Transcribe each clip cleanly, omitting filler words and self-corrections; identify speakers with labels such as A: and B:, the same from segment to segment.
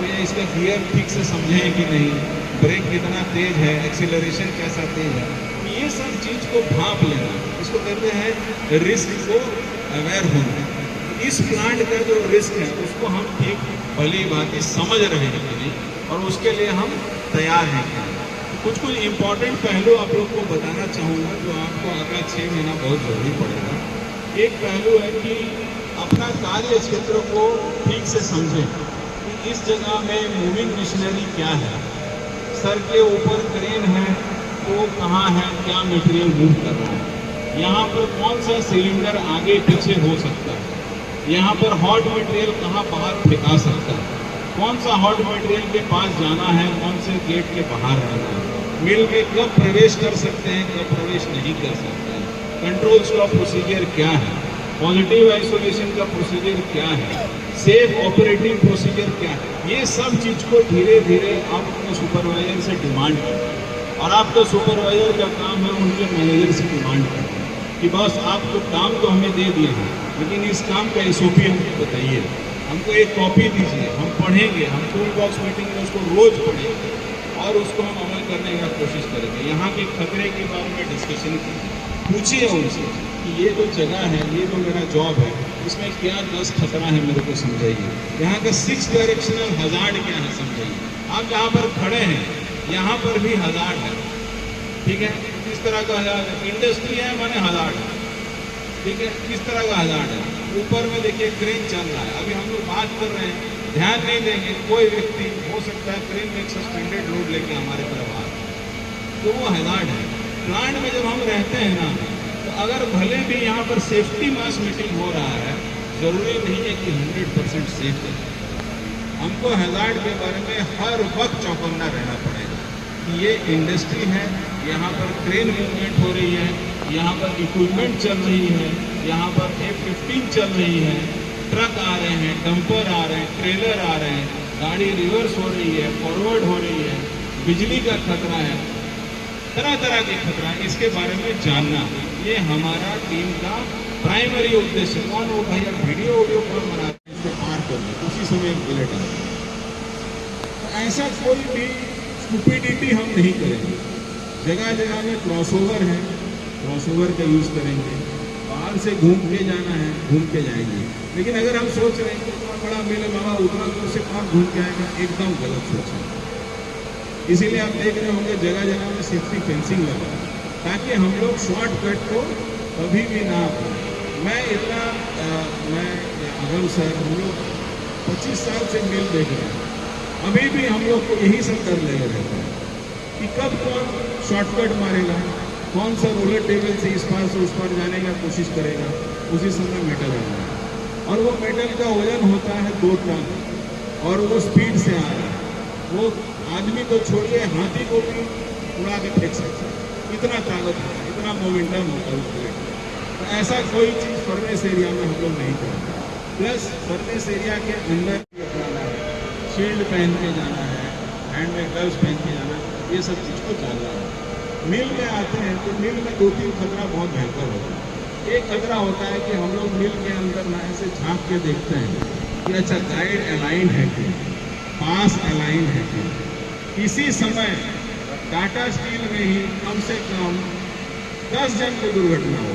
A: भैया इसका गियर ठीक से समझे कि नहीं, ब्रेक कितना तेज है, एक्सीलरेशन कैसा तेज है, ये सब चीज़ को भाप लेना, इसको कहते हैं रिस्क को अवेयर होना। इस प्लांट का जो रिस्क है उसको हम ठीक भली बात समझ रहे हैं कि नहीं, और उसके लिए हम तैयार हैं कि नहीं। कुछ कुछ इम्पोर्टेंट पहलू आप लोग को बताना चाहूँगा जो आपको अगला 6 महीना बहुत ज़रूरी पड़ेगा। एक पहलू है कि अपना कार्य क्षेत्र को ठीक से समझें कि इस जगह में मूविंग मशीनरी क्या है, सर के ऊपर क्रेन है तो कहाँ है, क्या मटेरियल मूव कर रहा है, यहाँ पर कौन सा सिलेंडर आगे पीछे हो सकता है, यहाँ पर हॉट मटेरियल कहाँ बाहर फेंका सकता है, कौन सा हॉट मटेरियल के पास जाना है, कौन से गेट के बाहर रहना है, मिल में कब प्रवेश कर सकते हैं, कब प्रवेश नहीं कर सकते हैं, कंट्रोल्स का प्रोसीजर क्या है, पॉजिटिव आइसोलेशन का प्रोसीजर क्या है, सेफ ऑपरेटिंग प्रोसीजर क्या है, ये सब चीज़ को धीरे धीरे आप अपने सुपरवाइजर से डिमांड करते हैं। और आपका सुपरवाइजर का काम है उनके मैनेजर से डिमांड करना कि बस आप तो काम तो हमें दे दिए हैं, लेकिन इस काम का SOP हमको बताइए, हमको एक कॉपी दीजिए, हम पढ़ेंगे, हम टूल बॉक्स मीटिंग में उसको रोज पढ़ेंगे और उसको हम अमल करने का कोशिश करेंगे। यहाँ के खतरे के बारे में डिस्कशन कीजिए, पूछिए उनसे कि ये जो जगह है, ये जो मेरा जॉब है, इसमें क्या 10 खतरा है मेरे को समझाइए। यहाँ का 6 डायरेक्शनल हजार्ड क्या है समझाइए। आप जहाँ पर खड़े हैं यहाँ पर भी हजार्ड है, ठीक है, किस तरह का हजार्ड है, इंडस्ट्री है माने हजार्ड है, ठीक है, किस तरह का हजार्ड है। ऊपर में देखिए क्रेन चल रहा है, अभी हम लोग बात कर रहे हैं, ध्यान नहीं देंगे, कोई व्यक्ति हो सकता है क्रेन में सस्पेंडेड लोड लेके हमारे तरफ आ रहा है, तो वो हजार्ड है। प्लांट में जब हम रहते हैं ना, तो अगर भले भी यहाँ पर सेफ्टी मास मीटिंग हो रहा है, जरूरी नहीं है कि 100% सेफ है। हमको हजार्ड के बारे में हर वक्त चौकन्ना रहना पड़ेगा कि ये इंडस्ट्री है, यहाँ पर क्रेन मूवमेंट हो रही है, यहाँ पर इक्विपमेंट चल रही है, यहाँ पर F-15 चल रही है, ट्रक आ रहे हैं, डंपर आ रहे हैं, ट्रेलर आ रहे हैं, गाड़ी रिवर्स हो रही है, फॉरवर्ड हो रही है, बिजली का खतरा है, तरह तरह के खतरा है, इसके बारे में जानना, ये हमारा टीम का प्राइमरी उद्देश्य। कौन वो भैया वीडियो कौन बना रहे हैं, इसको पार कर दे, उसी समय बुलेट आ जाए। तो ऐसा कोई भी स्टुपिडिटी हम नहीं करेंगे। जगह जगह में क्रॉसओवर है, क्रॉसओवर का यूज़ करेंगे, बाहर से घूम के जाना है, घूम के जाएंगे। लेकिन अगर हम सोच रहे हैं कि इतना बड़ा मेले बाबा उतना दूर से कौन घूम के आएगा, एकदम गलत सोच है। इसीलिए आप देख रहे होंगे जगह जगह में सेफ्टी फेंसिंग लगा, ताकि हम लोग शॉर्टकट को कभी भी ना अपनाएं। मैं अगम सर, हम लोग 25 साल से मिल देख रहे हैं, अभी भी हम लोग को यही सब कर ले रहता है कि कब कौन शॉर्टकट मारेगा, कौन सा रोलर टेबल से इस पार से उस पार जाने का कोशिश करेगा, उसी समय मेटल आना है। और वो मेटल का वजन होता है 2 टन और वो स्पीड से आ रहा है, वो आदमी को छोड़िए हाथी को भी उड़ा के फेंक सकता है, इतना ताकत होता है, इतना मोमेंटम होता है उसमें। तो ऐसा कोई चीज़ फर्नेस एरिया में हम लोग नहीं करते। प्लस फर्नेस एरिया के अंदर अपनाना है, शील्ड पहन के जाना है, हैंड में ग्लव्स पहन के जाना है, ये सब चीज़ को जानना है। मिल में आते हैं तो मिल में 2-3 खतरा बहुत भयंकर होता है। एक खतरा होता है कि हम लोग मिल के अंदर ना ऐसे झाँक के देखते हैं कि अच्छा गाइड अलाइन है कि पास अलाइन है कि। इसी समय टाटा स्टील में ही कम से कम 10 जन को दुर्घटना हो,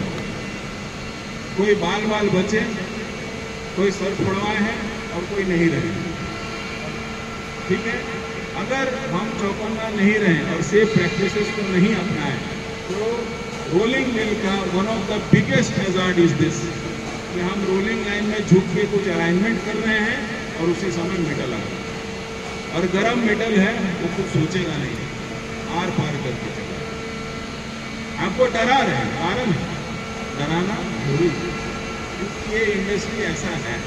A: कोई बाल बाल बचे, कोई सर फोड़वाए हैं और कोई नहीं रहे, ठीक है। अगर हम चौकन्ना नहीं रहें और सेफ प्रैक्टिसेस को नहीं अपनाएं तो रोलिंग मिल का one of the biggest hazard is this कि हम रोलिंग लाइन में झुक के कुछ अलाइनमेंट कर रहे हैं और उसी समय मेटल आ रहा है, और गर्म मेटल है वो कुछ सोचेगा नहीं, आर पार करके चलेगा। आपको डरा रहे हैं, कारण है डराना जरूरी है, क्योंकि ये इंडस्ट्री ऐसा है।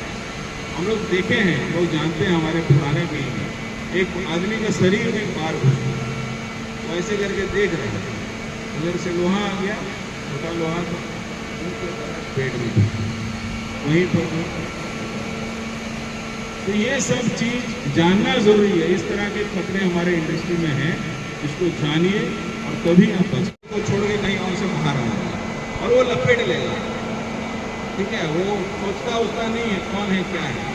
A: हम लोग देखे हैं, लोग जानते हैं, हमारे पुराने भी हैं, एक आदमी का शरीर में पार घुस गया, तो ऐसे करके देख रहे हैं, उधर से लोहा आ गया, छोटा लोहा था, पेट में वहीं पर। तो ये सब चीज़ जानना जरूरी है। इस तरह के खतरे हमारे इंडस्ट्री में हैं, इसको जानिए और कभी आप बच्चे को छोड़ के कहीं और से बाहर आना और वो लपेट लेगा, ठीक है, वो सोचता उतना नहीं है कौन है क्या है,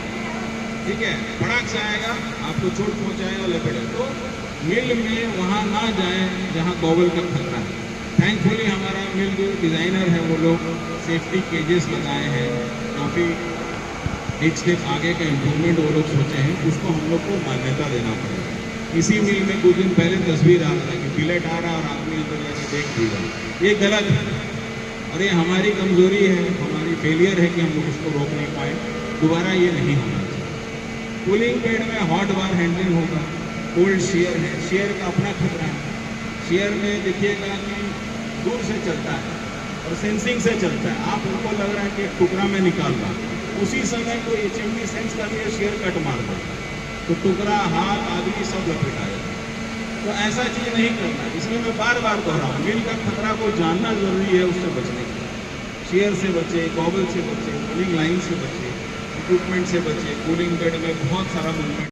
A: ठीक है, फटाक से आएगा, आप आपको चोट पहुंचाए और लपेटे, तो मिल में वहाँ ना जाए जहाँ गॉगल का खतरा है। थैंकफुली हमारा मिल जो डिज़ाइनर है वो लोग सेफ्टी केजेस लगाए हैं, काफ़ी एक स्टेप आगे का इम्प्रूवमेंट वो लोग सोचे हैं, उसको हम लोग को मान्यता देना पड़ेगा। इसी मिल में कुछ दिन पहले तस्वीर आ रहा है कि पिलेट आ रहा है और आदमी अंदर जाके देख भी रहा है, ये गलत है और ये हमारी कमजोरी है, हमारी फेलियर है कि हम लोग उसको रोक नहीं पाए। दोबारा ये नहीं होना चाहिए। कूलिंग बेड में हॉट बार हैंडलिंग होगा, कोल्ड शेयर है, शेयर का अपना खतरा है। शेयर में देखिएगा कि दूर से चलता है और सेंसिंग से चलता है, आप उनको लग रहा है कि एक टुकड़ा में निकाल रहा है, उसी समय कोई HMD सेंस कर लिया, शेयर कट मार दो तो टुकड़ा, हाथ, आदमी सब लपेटा जाता है। तो ऐसा चीज़ नहीं करना, इसलिए मैं बार बार दोहरा रहा हूँ, मिल का खतरा को जानना जरूरी है, उससे बचने के लिए। शेयर से बचे, गॉगल से बचे, कूलिंग लाइन से बचे, इक्विपमेंट से बचे। कूलिंग बेड में बहुत सारा मूवमेंट